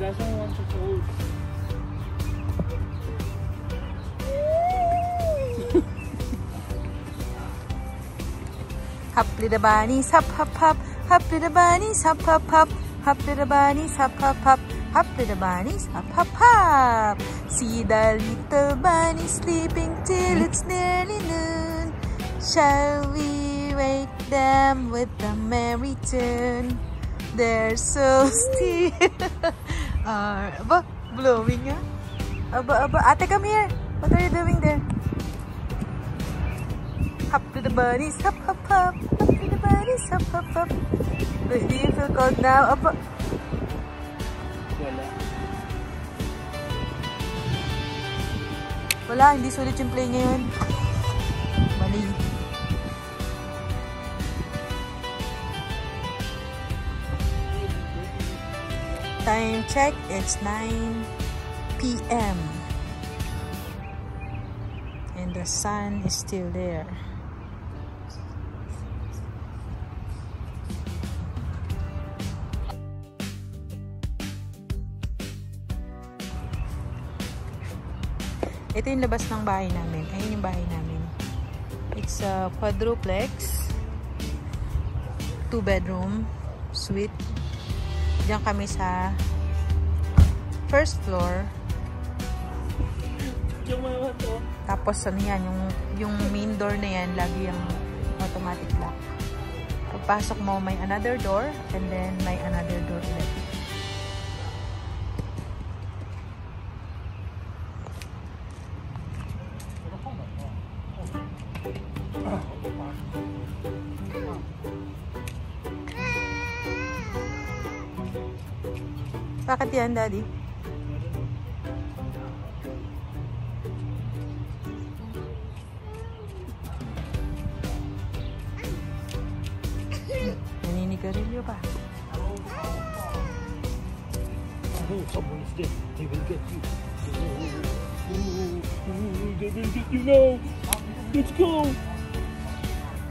doesn't want to hold. Hop little bunnies, hop hop hop. Hop little bunnies, hop hop hop. Hop little bunnies, hop hop hop. Hop little bunnies, hop hop hop. See the little bunnies sleeping till it's nearly noon. Shall we wake them with a merry tune? They're so still. Aba, blowing ah. Aba, ate, come here. What are you doing there? Hop to the bunnies, hop, hop, hop. Hop to the bunnies, hop, hop, hop. Do you feel cold now? Aba. Wala, hindi sulit yung play ngayon. Mali. Time check, it's 9 p.m. and the sun is still there. Ito yung labas ng bahay namin. Ayun yung bahay namin. It's a quadruplex. 2-bedroom suite. Diyan kami sa first floor. Tapos ano yan, yung main door na yan, lagi yung automatic lock. Pagpasok mo, may another door and then may another door ulit. Bakit yan, Daddy? Naninigarilyo ba? Oh, someone's dead. They will get you. They will get you now. Let's go.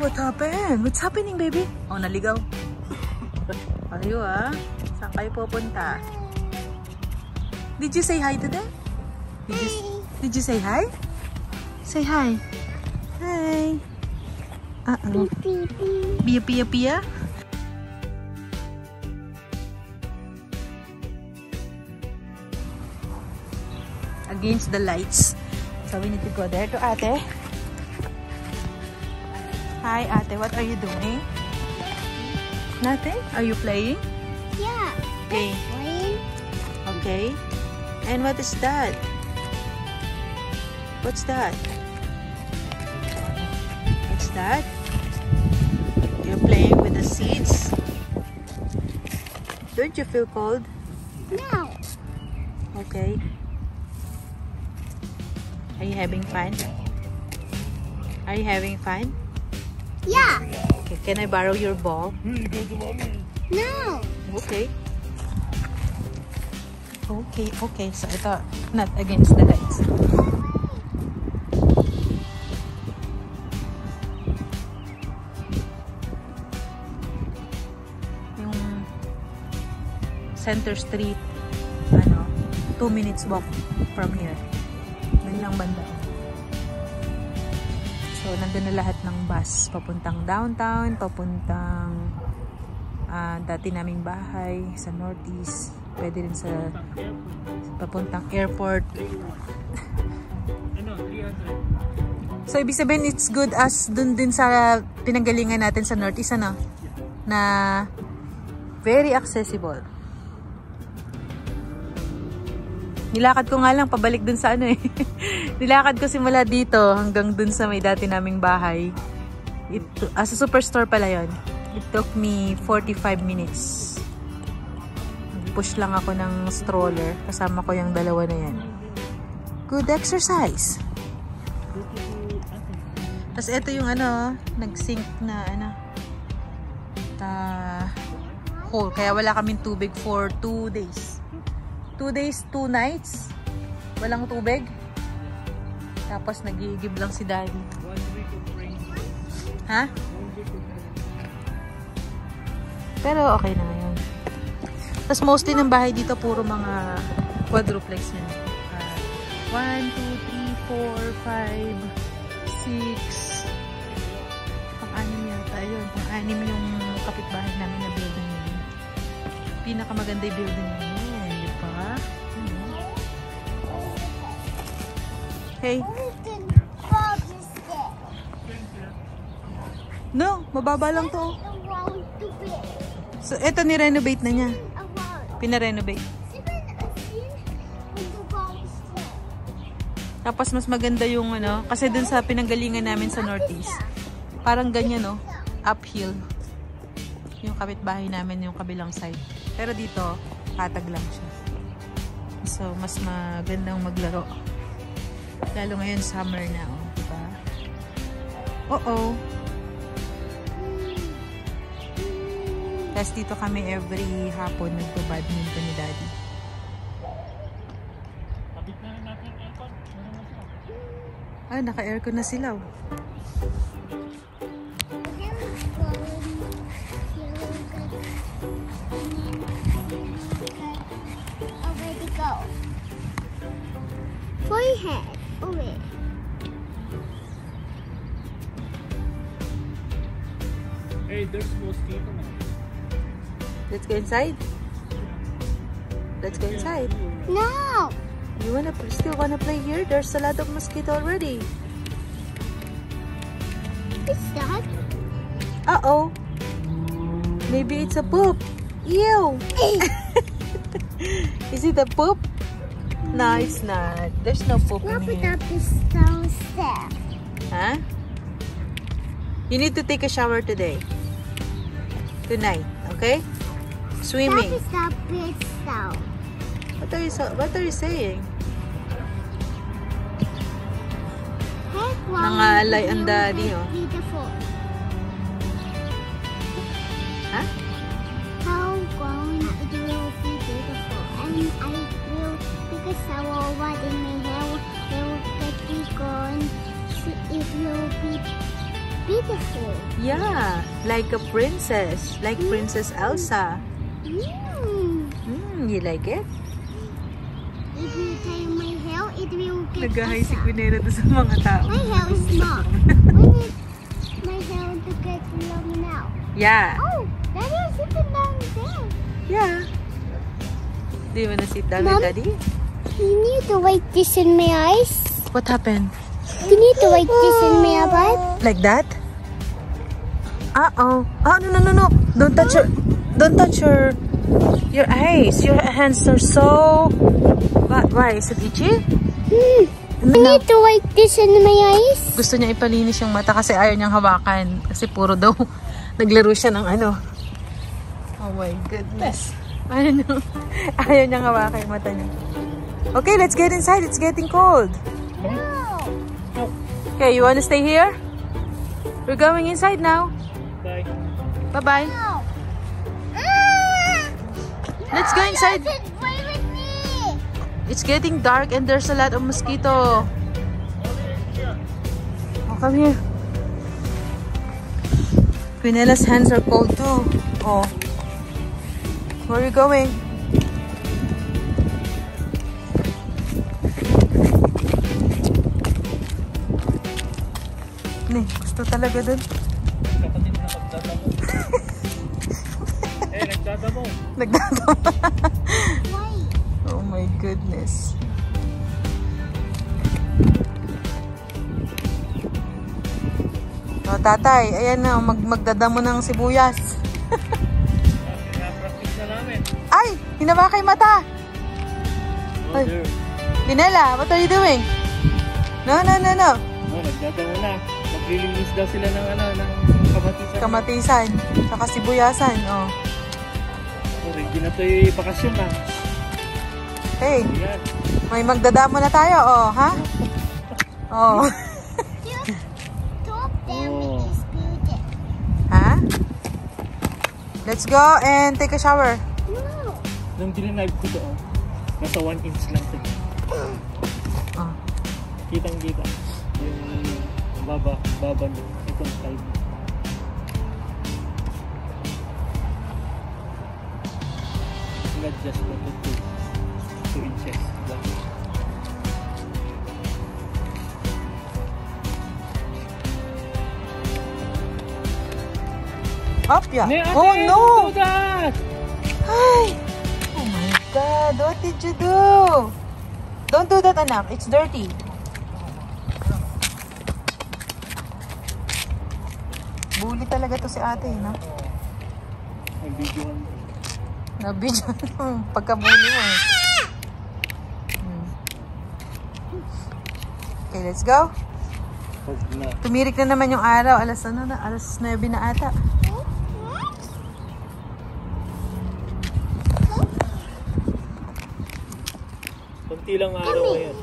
What happened? What's happening, baby? Oh, naligaw. Ayo ah. Saan kayo pupunta? Did you say hi to them? Did you say hi? Say hi. Hi. Uh-oh. Pia, pia, pia. Against the lights. So we need to go there to Ate. Hi, Ate. What are you doing? Nothing? Are you playing? Yeah. Okay. Playing. Okay. And what is that? What's that? What's that? You're playing with the seeds? Don't you feel cold? No. Okay. Are you having fun? Are you having fun? Yeah. Okay, can I borrow your ball? No. Okay. Okay, okay. So ito, not against the lights. Yung Center Street, 2 minutes walk from here. Dun lang banda. So, nandun na lahat ng bus. Papuntang downtown, papuntang dati naming bahay sa Northeast. Pwede rin sa papuntang airport. So, ibig sabihin, it's good as dun din sa pinanggalingan natin sa Northeast, ano? Na very accessible. Nilakad ko nga lang pabalik dun sa ano eh. Nilakad ko simula dito hanggang dun sa may dati naming bahay. Sa superstore pala yon. It took me 45 minutes. Push lang ako ng stroller. Kasama ko yung dalawa na yan. Good exercise. Tapos ito yung nag-sink na hole. Kaya wala kaming tubig for 2 days. 2 days, 2 nights. Walang tubig. Tapos nag-iigib lang si Daddy. Ha? Pero okay na ngayon. So Tapos mostly ng bahay dito, puro mga quadruplex yun. 1, 2, 3, 4, 5, 6. Pang-anim yata yun. Pang-anim yung kapitbahay namin na building yun. Pinakamaganda yung building yun. Di ba? Hey. No, mababa lang to. So, eto ni-renovate na niya. Pina-renovate. Tapos mas maganda yung ano, kasi dun sa pinanggalingan namin sa Northeast. Parang ganyan, no? Uphill. Yung kapitbahay namin, yung kabilang side. Pero dito, patag lang siya. So, mas magandang maglaro. Lalo ngayon, summer na, oh. Diba? Uh-oh. Tapos dito kami every hapon nagpa-badminton ni Daddy. Kapit na rin natin yung aircon. Ah, naka-aircon na sila, oh. Already go. Forehead. Away. Hey, there's mosquito now. Let's go inside. Let's go inside. No. You still wanna play here? There's a lot of mosquito already. It's that. Uh-oh. Maybe it's a poop. Ew. Is it a poop? No, it's not. There's no poop in Look here. up is downstairs. Huh? You need to take a shower today. Tonight, okay? Swimming. That is the big stone. What are you saying? Hey, Nangalay ang daddy, oh. Beautiful. Huh? How grown it will be beautiful. And I will take a shower while in my hair will get gone. It will be beautiful. Yeah, like a princess. Like Princess Elsa. You like it? If you tie my hair, it will get Nag-hi si better. Quinera doon sa mga tao. My hair is small. We need my hair to get long now. Yeah. Oh, Daddy is sitting down there. Yeah. Do you wanna sit down Mom? with Daddy? You need to wipe this in my eyes. What happened? You need to wipe this in my eyes. Like that? Uh-oh. Oh, no. Don't touch your eyes. Your hands are so... Why? Is it itchy? You need to wipe this in my eyes. Gusto niya ipalinis yung mata kasi ayaw niyang hawakan. Kasi puro daw naglaro siya ng ano. Oh my goodness. Ayaw niyang hawakan yung mata niya. Okay, let's get inside. It's getting cold. No. Okay, you want to stay here? We're going inside now. Bye. Bye-bye. No. Let's go inside. Just play with me. It's getting dark and there's a lot of mosquito. Oh, come here. Quinela's hands are cold too. Oh. Where are you going? Gusto talaga dun. Kapatid na nagdadamo. Nagdadamo. Nagdadamo. Why? Oh my goodness. Oh, tatay, ayan na, magdadamo ng sibuyas. Practice na namin. Ay, hinawa kay mata. Oh, Ay. there. Pinela, what are you doing? No. Oh, nagdadamo na. Maglilinis daw sila ng ng kamatisan. Kamatisan, saka sibuyasan, oh. Oh, ready na to yung bakasyon na. Hey, Ayan. may magdadamo na tayo, oh, ha? Oh. Top them Oh. is beautiful. Ha? Let's go and take a shower. No. Nung dininive ko doon, nasa 1 inch lang ito. Oh. Kitang-kita. Yung baba nyo. Itong side. will adjust to 2 inches. Up, yeah. Ate, Oh no! don't do that! Ay! Oh my God! What did you do? Don't do that, anak. It's dirty. Bully talaga to si ate, no? May video ka. Nabidyo yung pagkabuli mo. Okay, let's go. Pag na. Tumirik na naman yung araw. Alas 9 na ata. Kunti lang araw ngayon.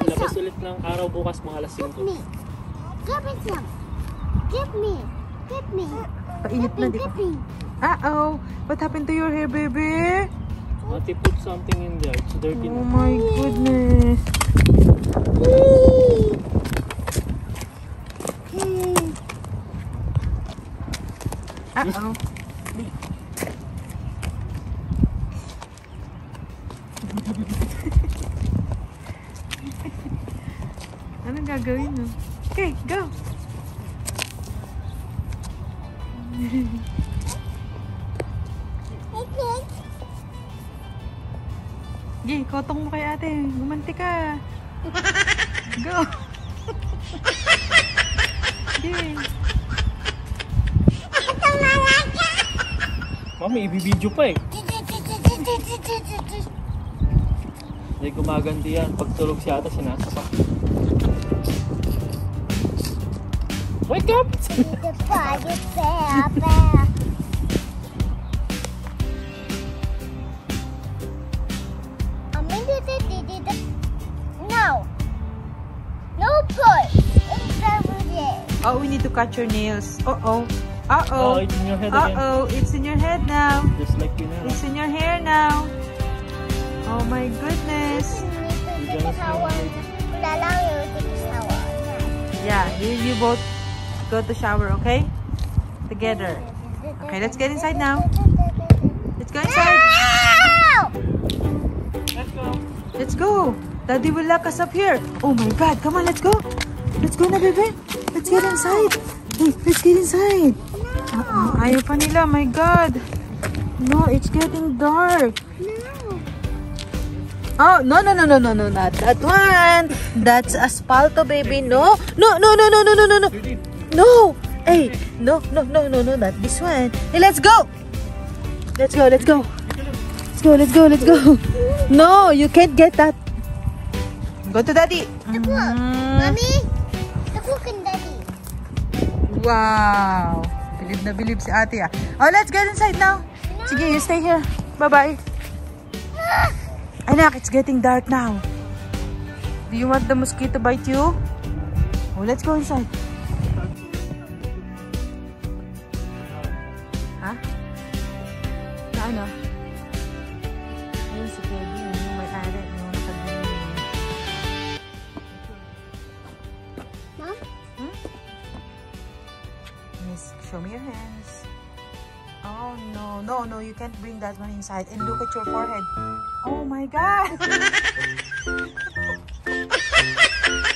Labas ulit ng araw bukas mga alas 5. Give me some. Give me. Painit na, di ba? Give me. Uh-oh. What happened to your hair, baby? Ate, put something in there. It's dirty Oh na. my goodness. Uh-oh. Anong gagawin mo? Okay, go. Gi, kotong mo kay ate. Gumanti ka. Go. Gi. Mami, ibibidyo pa eh. Hindi gumaganti yan. Pag tulog si ate, sinasapak. Wake up! No push. It's over there. Oh, we need to cut your nails. Uh-oh. Oh, Uh-oh. it's in your head again. Uh-oh. It's in your head now. Just like you now. It's in your hair now. Oh my goodness. Take a shower. We'll allow you to take a shower. Yeah, you both go to shower, okay? Together. Okay, let's get inside now. Let's go inside. Let's go. Let's go. Daddy will lock us up here. Oh my God. Come on, let's go. Let's go na, baby. Let's get inside. Hey, let's get inside. Ayaw pa nila. My God. No, it's getting dark. Oh, no, not that one. That's asfalto, baby. No. No. No. Hey, no, not this one. Hey, let's go. Let's go. No, you can't get that. Go to daddy. Mommy, look and daddy. Wow. Believe si ate ah. Oh, let's get inside now. Sige, you stay here. Bye-bye. Anak, it's getting dark now. Do you want the mosquito bite you? Oh, let's go inside. Ha? Na ano? Ayun si Kevin, yung may-ari, yung nakadumi. Mom? Miss, show me your hands. Oh, no, you can't bring that one inside. And look at your forehead. Oh my God!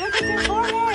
Look at your forehead!